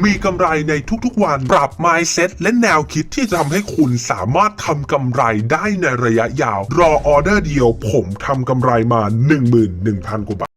มีกำไรในทุกๆวันปรับ mindset และแนวคิดที่จะทำให้คุณสามารถทำกำไรได้ในระยะยาวรอออเดอร์เดียวผมทำกำไรมา 11,000 กว่าบาท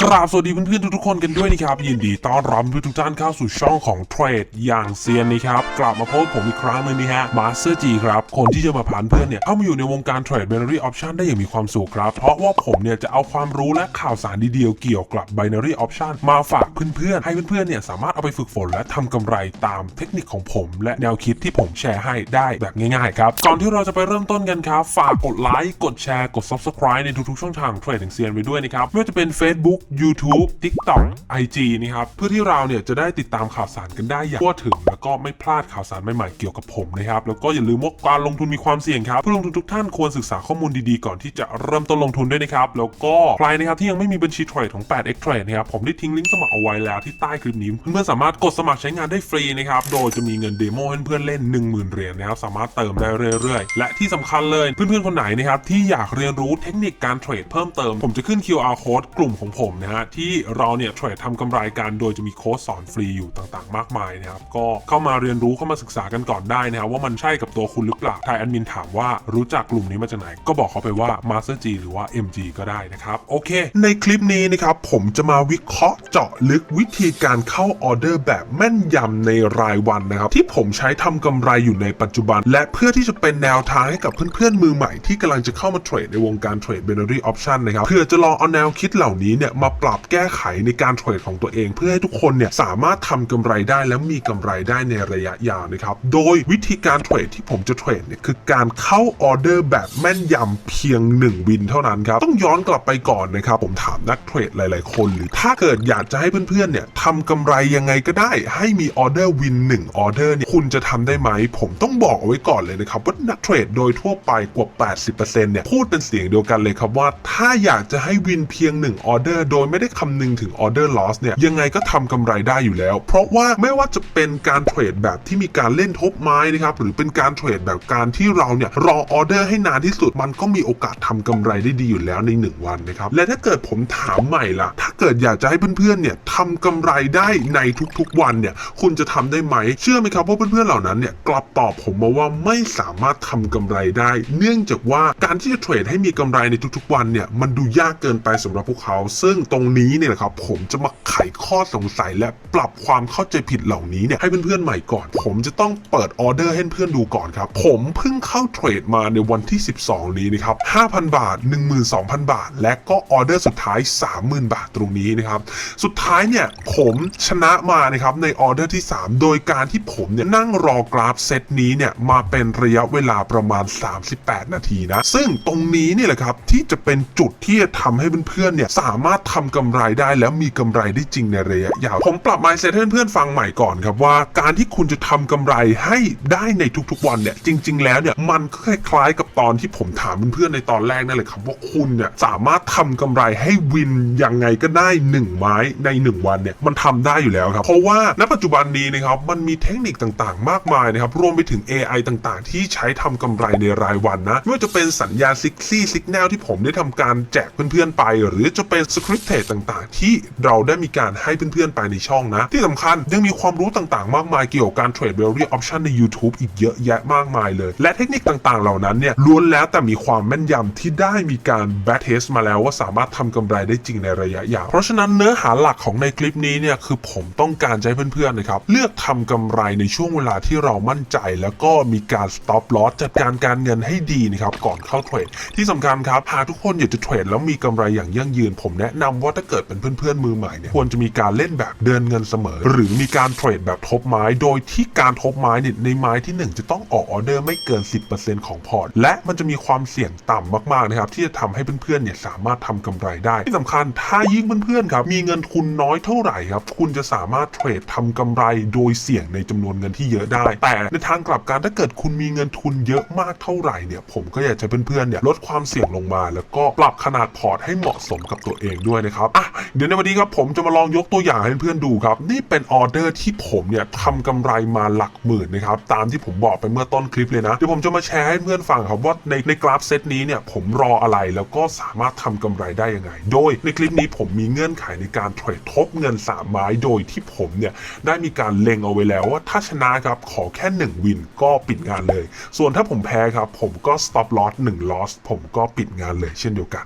กราบสวัสดีเพื่อนๆทุกๆคนกันด้วยนะครับยินดีต้อนรับทุกท่านเข้าสู่ช่องของเทรดอย่างเซียนนะครับกลับมาพบผมอีกครั้งนึงนะฮะมาสเตอร์จีครับคนที่จะมาผ่านเพื่อนเนี่ยเข้ามาอยู่ในวงการเทรด binary option ได้อย่างมีความสุขครับเพราะว่าผมเนี่ยจะเอาความรู้และข่าวสารดีๆเกี่ยวกับ binary option มาฝากเพื่อนๆให้เพื่อนๆเนี่ยสามารถเอาไปฝึกฝนและทำกำไรตามเทคนิคของผมและแนวคิดที่ผมแชร์ให้ได้แบบง่ายๆครับก่อนที่เราจะไปเริ่มต้นกันครับฝากกดไลค์กดแชร์กด subscribe ในทุกๆช่องทางเทรดอย่างเซียนไปด้วยนะครับไม่ว่าจะเป็น Facebook YouTube TikTok IG นะครับเพื่อที่เราเนี่ยจะได้ติดตามข่าวสารกันได้อย่างทั่วถึงแล้วก็ไม่พลาดข่าวสารใหม่ๆเกี่ยวกับผมนะครับแล้วก็อย่าลืมว่าการลงทุนมีความเสี่ยงครับผู้ลงทุนทุกท่านควรศึกษาข้อมูลดีๆก่อนที่จะเริ่มต้นลงทุนด้วยนะครับแล้วก็ใครนะครับที่ยังไม่มีบัญชีเทรดของ 8x Trade นะครับผมได้ทิ้งลิงก์สมัครเอาไว้แล้วที่ใต้คลิปนี้เพื่อนๆสามารถกดสมัครใช้งานได้ฟรีนะครับโดยจะมีเงินเดโมให้เพื่อนๆเล่น 10,000 เหรียญนะครับสามารถเติมได้เรื่อยๆและที่สำคัญเลยเพื่อนๆคนไหนนะครับที่อยากเรียนรู้เทคนิคการเทรดเพิ่มเติมผมจะขึ้น QR code กลุ่มของผมนะฮะที่เราเนี่ยเทรดทำกำไรกันโดยจะมีโค้ดสอนฟรีอยู่ต่างๆมากมายนะครับก็เข้ามาเรียนรู้เข้ามาศึกษากันก่อนได้นะครับว่ามันใช่กับตัวคุณหรือเปล่าถ้าแอดมินถามว่ารู้จักกลุ่มนี้มาจากไหนก็บอกเขาไปว่า Master G หรือว่า MG ก็ได้นะครับโอเคในคลิปนี้นะครับผมจะมาวิเคราะห์เจาะลึกวิธีการเข้าออเดอร์แบบแม่นยำในรายวันนะครับที่ผมใช้ทำกำไรอยู่ในปัจจุบันและเพื่อที่จะเป็นแนวทางให้กับเพื่อนๆมือใหม่ที่กำลังจะเข้ามาเทรดในวงการเทรด binary option นะครับเพื่อจะลองเอาแนวคิดเหล่านี้เนี่ยมาปรับแก้ไขในการเทรดของตัวเองเพื่อให้ทุกคนเนี่ยสามารถทำกำไรได้และมีกำไรได้ในระยะยาวนะครับโดยวิธีการเทรดที่ผมจะเทรดเนี่ยคือการเข้าออเดอร์แบบแม่นยำเพียง1วินเท่านั้นครับต้องย้อนกลับไปก่อนนะครับผมถามนักเทรดหลายๆคนหรือถ้าเกิดอยากจะให้เพื่อนๆเนี่ยทำกำไรยังไงก็ได้ให้มีออเดอร์วิน1ออเดอร์เนี่ยคุณจะทำได้ไหมผมต้องบอกเอาไว้ก่อนเลยนะครับว่านักเทรดโดยทั่วไปกว่า 80% เนี่ยพูดเป็นเสียงเดียวกันเลยครับว่าถ้าอยากจะให้วินเพียง1ออเดอร์โดยไม่ได้คำนึงถึงออเดอร์ลอสเนี่ยยังไงก็ทำกำไรได้อยู่แล้วเพราะว่าไม่ว่าจะเป็นการเทรดแบบที่มีการเล่นทบไม้นะครับหรือเป็นการเทรดแบบการที่เราเนี่ยรอออเดอร์ให้นานที่สุดมันก็มีโอกาสทำกำไรได้ดีอยู่แล้วใน1วันนะครับและถ้าเกิดผมถามใหม่ล่ะถ้าเกิดอยากจะให้เพื่อนๆเนี่ยทำกำไรได้ในทุกๆวันเนี่ยคุณจะทำได้ไหมเชื่อไหมครับว่าเพื่อนๆเหล่านั้นเนี่ยกลับตอบผมมาว่าไม่สามารถทำกำไรได้เนื่องจากว่าการที่จะเทรดให้มีกำไรในทุกๆวันเนี่ยมันดูยากเกินไปสำหรับพวกเขาซึ่งตรงนี้เนี่ยนะครับผมจะมาไขข้อสงสัยและปรับความเข้าใจผิดเหล่านี้เนี่ยให้เพื่อนๆใหม่ก่อนผมจะต้องเปิดออเดอร์ให้เพื่อนดูก่อนครับผมเพิ่งเข้าเทรดมาในวันที่12นี้นะครับ 5,000 บาท 12,000 บาทและก็ออเดอร์สุดท้าย 30,000 บาทตรงนี้นะครับสุดท้ายเนี่ยผมชนะมานะครับในออเดอร์ที่3โดยการที่ผมเนี่ยนั่งรอกราฟเซตนี้เนี่ยมาเป็นระยะเวลาประมาณ38นาทีนะซึ่งตรงนี้นี่แหละครับที่จะเป็นจุดที่จะทำให้เพื่อนๆเนี่ยสามารถทำกำไรได้แล้วมีกำไรได้จริงในระยะยาวผมปรับ mindset ให้เพื่อนๆฟังใหม่ก่อนครับว่าการที่คุณจะทำกำไรให้ได้ในทุกๆวันเนี่ยจริงๆแล้วเนี่ยมันคล้ายๆกับตอนที่ผมถามเพื่อนๆในตอนแรกนั่นแหละครับว่าคุณเนี่ยสามารถทำกำไรให้วินยังไงก็ได้1ไม้ใน1วันเนี่ยมันทำได้อยู่แล้วครับเพราะว่าณปัจจุบันนี้นะครับมันมีเทคนิคต่างๆมากมายนะครับรวมไปถึง AI ต่างๆที่ใช้ทำกำไรในรายวันนะไม่ว่าจะเป็นสัญญาณซิกซี่ซิกแนลที่ผมได้ทำการแจกเพื่อนๆไปหรือจะเป็นสคริปต์เทรดต่างๆที่เราได้มีการให้เพื่อนๆไปในช่องนะที่สำคัญยังมีความรู้ต่างๆมากมายเกี่ยวกับการเทรด binary option ใน YouTube อีกเยอะแยะมากมายเลยและเทคนิคต่างๆเหล่านั้นเนี่ยล้วนแล้วแต่มีความแม่นยำที่ได้มีการแบ็กเทสมาแล้วว่าสามารถทำกำไรได้จริงในระยะยาวเพราะฉะนั้นเนื้อหาหลักของในคลิปนี้เนี่ยคือผมต้องการให้เพื่อนๆนะครับเลือกทำกำไรในช่วงเวลาที่เรามั่นใจแล้วก็มีการ stop loss จัดการเงินให้ดีนะครับก่อนเข้าเทรดที่สำคัญครับหากทุกคนอยากจะเทรดแล้วมีกำไรอย่างยั่งยืนผมแนะนำว่าถ้าเกิดเป็นเพื่อนๆมือใหม่เนี่ยควรจะมีการเล่นแบบเดินเงินเสมอหรือมีการเทรดแบบทบไม้โดยที่การทบไม้เนี่ยในไม้ที่1จะต้องออกออเดอร์ไม่เกิน 10% ของพอร์ตและมันจะมีความเสี่ยงต่ำมากๆนะครับที่จะทำให้เพื่อนๆเนี่ยสามารถทำกำไรได้ที่สำคัญถ้ายิ่งเพื่อนๆครับมีเงินทุนน้อยเท่าไหร่ครับคุณจะสามารถเทรดทำกำไรโดยเสี่ยงในจำนวนเงินที่เยอะได้แต่ในทางกลับกันถ้าเกิดคุณมีเงินทุนเยอะมากเท่าไหร่เนี่ยผมก็อยากจะเพื่อนๆเนี่ยลดความเสี่ยงลงมาแล้วก็ปรับขนาดพอร์ตให้เหมาะสมกับตัวเองด้วยนะครับ นะครับเดี๋ยวในวันนี้ครับผมจะมาลองยกตัวอย่างให้เพื่อนดูครับนี่เป็นออเดอร์ที่ผมเนี่ยทำกำไรมาหลักหมื่นนะครับตามที่ผมบอกไปเมื่อต้นคลิปเลยนะเดี๋ยวผมจะมาแชร์ให้เพื่อนฟังครับว่าในกราฟเซตนี้เนี่ยผมรออะไรแล้วก็สามารถทำกำไรได้ยังไงโดยในคลิปนี้ผมมีเงื่อนไขในการเทรดทบเงิน3ไม้โดยที่ผมเนี่ยได้มีการเล็งเอาไว้แล้วว่าถ้าชนะครับขอแค่1วินก็ปิดงานเลยส่วนถ้าผมแพ้ครับผมก็ stop loss 1 loss ผมก็ปิดงานเลยเช่นเดียวกัน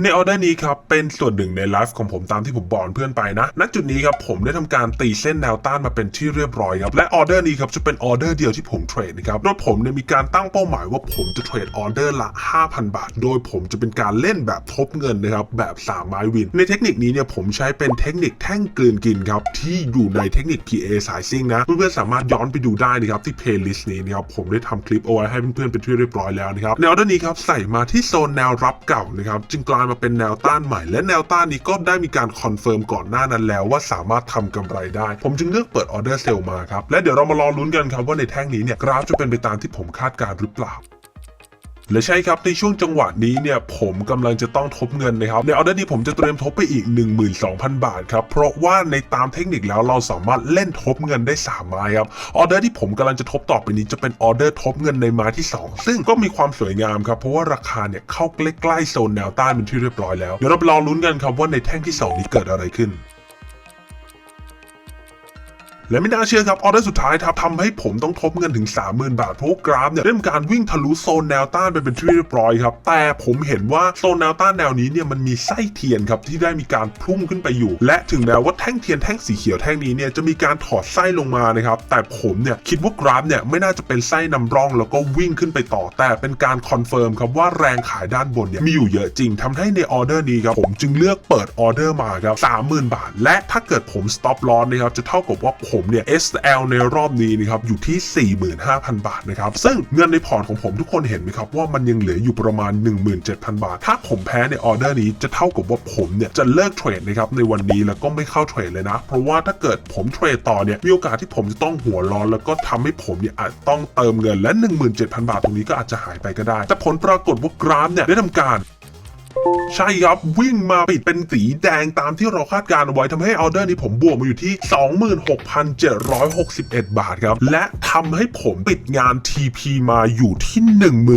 ในออเดอร์นี้ครับเป็นส่วนหนึ่งในไลฟ์ของผมตามที่ผมบอกเพื่อนไปนะณจุดนี้ครับผมได้ทำการตีเส้นแนวต้านมาเป็นที่เรียบร้อยครับและออเดอร์นี้ครับจะเป็นออเดอร์เดียวที่ผมเทรดนะครับโดยผมเนี่ยมีการตั้งเป้าหมายว่าผมจะเทรดออเดอร์ละ 5,000 บาทโดยผมจะเป็นการเล่นแบบทบเงินนะครับแบบ3ไม้วินในเทคนิคนี้เนี่ยผมใช้เป็นเทคนิคแท่งกลืนกินครับที่อยู่ในเทคนิค PA สายซิ่งนะเพื่อนๆสามารถย้อนไปดูได้นะครับที่เพลย์ลิสต์นี้นะครับผมได้ทำคลิปเอาไว้ให้เพื่อนๆเป็นที่เรียบร้อยแล้วนะครับในออเดอร์นี้ครับใส่มาที่โซนแนวรับเก่านะครับจึงกลายมาเป็นแนวต้านใหม่และแนวต้านนี้ก็ได้มีการคอนเฟิร์มก่อนหน้านั้นแล้วว่าสามารถทำกำไรได้ผมจึงเลือกเปิดออเดอร์เซลล์มาครับและเดี๋ยวเรามารอลุ้นกันครับว่าในแท่งนี้เนี่ยกราฟจะเป็นไปตามที่ผมคาดการณ์หรือเปล่าและใช่ครับในช่วงจังหวะนี้เนี่ยผมกำลังจะต้องทบเงินนะครับในออเดอร์นี้ผมจะเตรียมทบไปอีก 12,000 บาทครับเพราะว่าในตามเทคนิคแล้วเราสามารถเล่นทบเงินได้3ไม้ครับออเดอร์ที่ผมกำลังจะทบต่อไปนี้จะเป็นออเดอร์ทบเงินในไม้ที่2ซึ่งก็มีความสวยงามครับเพราะว่าราคาเนี่ยเข้าใกล้ๆโซนแนวต้านเป็นที่เรียบร้อยแล้วเดี๋ยวเราไปรอลุ้นกันครับว่าในแท่งที่2นี้เกิดอะไรขึ้นและไม่น่าเชื่อครับออเดอร์สุดท้ายทำให้ผมต้องทบเงินถึง 30,000 บาทเพราะกราฟเนี่ยได้มีการวิ่งทะลุโซนแนวต้านไปเป็นที่เรียบร้อยครับแต่ผมเห็นว่าโซนแนวต้านแนวนี้เนี่ยมันมีไส้เทียนครับที่ได้มีการพุ่งขึ้นไปอยู่และถึงแม้ว่าแท่งเทียนแท่งสีเขียวแท่งนี้เนี่ยจะมีการถอดไส้ลงมานะครับแต่ผมเนี่ยคิดว่ากราฟเนี่ยไม่น่าจะเป็นไส้นำร่องแล้วก็วิ่งขึ้นไปต่อแต่เป็นการคอนเฟิร์มครับว่าแรงขายด้านบนเนี่ยมีอยู่เยอะจริงทำให้ในออเดอร์นี้ครับผมจึงเลือกเปิดออเดอร์มาครับ 30,000 บาทและถ้าเกิดผม stop loss นะครับจะเท่ากับว่าผมเนี่ย SLในรอบนี้นะครับอยู่ที่ 45,000 บาทนะครับซึ่งเงินในพอร์ตของผมทุกคนเห็นไหมครับว่ามันยังเหลืออยู่ประมาณ 17,000 บาทถ้าผมแพ้ในออเดอร์นี้จะเท่ากับว่าผมเนี่ยจะเลิกเทรดนะครับในวันนี้แล้วก็ไม่เข้าเทรดเลยนะเพราะว่าถ้าเกิดผมเทรดต่อเนี่ยมีโอกาสที่ผมจะต้องหัวร้อนแล้วก็ทำให้ผมเนี่ยอาจต้องเติมเงินและ 17,000 บาทตรงนี้ก็อาจจะหายไปก็ได้แต่ผลปรากฏว่ากราฟเนี่ยได้ทำการใช่ครับวิ่งมาปิดเป็นสีแดงตามที่เราคาดการเอาไว้ทำให้ออเดอร์นี้ผมบวกมาอยู่ที่ 26,761 บาทครับและทำให้ผมปิดงาน TP มาอยู่ที่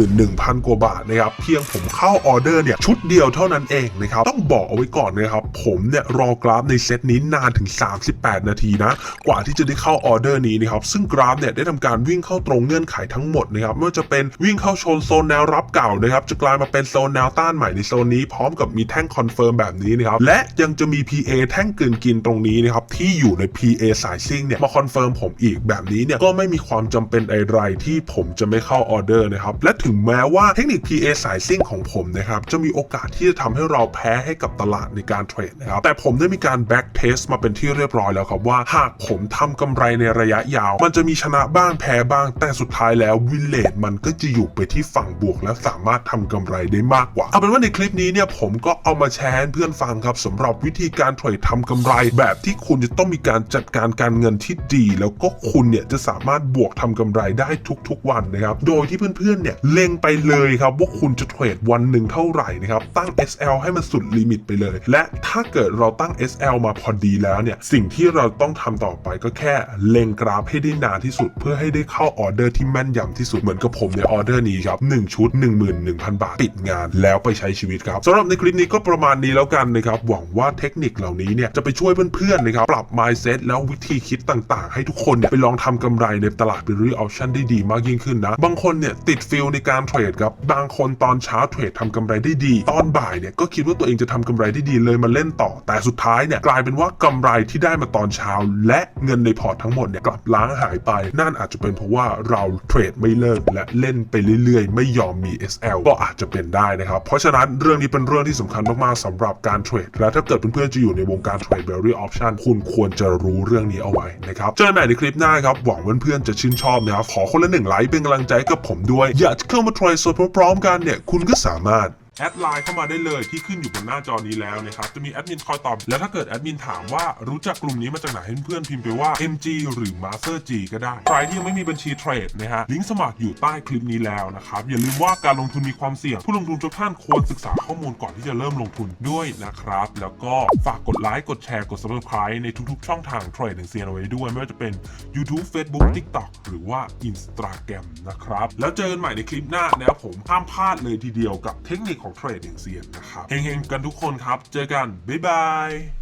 11,000 กว่าบาทนะครับเพียงผมเข้าออเดอร์เนี่ยชุดเดียวเท่านั้นเองนะครับต้องบอกเอาไว้ก่อนนะครับผมเนี่ยรอกราฟในเซตนี้นานถึง38นาทีนะกว่าที่จะได้เข้าออเดอร์นี้นะครับซึ่งกราฟเนี่ยได้ทำการวิ่งเข้าตรงเงื่อนไขทั้งหมดนะครับไม่ว่าจะเป็นวิ่งเข้าชนโซนแนวรับเก่านะครับจะกลายมาเป็นโซนแนวต้านใหม่ในโซนนี้พร้อมกับมีแท่งคอนเฟิร์มแบบนี้นะครับและยังจะมี PA แท่งกลืนกินตรงนี้นะครับที่อยู่ใน PA สายซิ่งเนี่ยมาคอนเฟิร์มผมอีกแบบนี้เนี่ยก็ไม่มีความจำเป็นอะไรที่ผมจะไม่เข้าออเดอร์นะครับและถึงแม้ว่าเทคนิค PA สายซิ่งของผมนะครับจะมีโอกาสที่จะทำให้เราแพ้ให้กับตลาดในการเทรดนะครับแต่ผมได้มีการแบ็กเทสมาเป็นที่เรียบร้อยแล้วครับว่าหากผมทำกำไรในระยะยาวมันจะมีชนะบ้างแพ้บ้างแต่สุดท้ายแล้ววินเลทมันก็จะอยู่ไปที่ฝั่งบวกและสามารถทำกำไรได้มากกว่าเอาเป็นว่าในคลิปนี้เนี่ยผมก็เอามาแชร์ให้เพื่อนฟังครับสำหรับวิธีการเทรดทำกำไรแบบที่คุณจะต้องมีการจัดการการเงินที่ดีแล้วก็คุณเนี่ยจะสามารถบวกทำกำไรได้ทุกๆวันนะครับโดยที่เพื่อนๆเนี่ยเล็งไปเลยครับว่าคุณจะเทรดวันหนึ่งเท่าไหร่นะครับตั้ง SL ให้มันสุดลิมิตไปเลยและถ้าเกิดเราตั้ง SL มาพอดีแล้วเนี่ยสิ่งที่เราต้องทำต่อไปก็แค่เล็งกราฟให้ได้นานที่สุดเพื่อให้ได้เข้าออเดอร์ที่แม่นยำที่สุดเหมือนกับผมในออเดอร์นี้ครับ1ชุด 11,000 บาทปิดงานแล้วไปใช้ชีวิตครับสำหรับในคลิปนี้ก็ประมาณนี้แล้วกันนะครับหวังว่าเทคนิคเหล่านี้เนี่ยจะไปช่วยเพื่อนๆนะครับปรับ mindset แล้ววิธีคิดต่างๆให้ทุกคนเนี่ยไปลองทำกำไรในตลาด Binary Option ได้ดีมากยิ่งขึ้นนะบางคนเนี่ยติดฟิลในการเทรดครับบางคนตอนเช้าเทรดทำกำไรได้ดีตอนบ่ายเนี่ยก็คิดว่าตัวเองจะทำกำไรได้ดีเลยมาเล่นต่อแต่สุดท้ายเนี่ยกลายเป็นว่ากำไรที่ได้มาตอนเช้าและเงินในพอร์ตทั้งหมดเนี่ยกลับล้างหายไปนั่นอาจจะเป็นเพราะว่าเราเทรดไม่เลิกและเล่นไปเรื่อยๆไม่ยอมมี SL ก็อาจจะเป็นได้นะครับเพราะฉะนั้นเรื่องนี้เป็นเรื่องที่สำคัญมากๆสำหรับการเทรดและถ้าเกิดเพื่อนๆจะอยู่ในวงการเทรด Binary Option คุณควรจะรู้เรื่องนี้เอาไว้นะครับเจอกันใหม่ในคลิปหน้าครับหวังเพื่อนๆจะชื่นชอบนะครับขอคนละ1 ไลค์เป็นกำลังใจกับผมด้วยอยากจะเข้ามาเทรดสดพร้อมๆกันเนี่ยคุณก็สามารถ แอดไลน์เข้ามาได้เลยที่ขึ้นอยู่บนหน้าจอนี้แล้วนะครับจะมีแอดมินคอยตอบแล้วถ้าเกิดแอดมินถามว่ารู้จักกลุ่มนี้มาจากไหนให้เพื่อนพิมพ์ไปว่า MG หรือ Master G ก็ได้ใครที่ยังไม่มีบัญชีเทรดนะฮะลิงก์สมัครอยู่ใต้คลิปนี้แล้วนะครับอย่าลืมว่าการลงทุนมีความเสี่ยงผู้ลงทุนทุกท่านควรศึกษาข้อมูลก่อนที่จะเริ่มลงทุนด้วยนะครับแล้วก็ฝากกดไลค์กดแชร์กด Subscribe ในทุกๆช่องทางเทรดเซียนเอาไว้ด้วยไม่ว่าจะเป็น YouTube Facebook TikTok หรือว่า Instagram นะครับแล้วเจอกันใหม่ในคลิปหน้านะครับผมห้ามพลาดเลยทีเดียวกับเทคนิคของเทรดเซียนนะครับเฮงๆกันทุกคนครับเจอกันบ๊ายบาย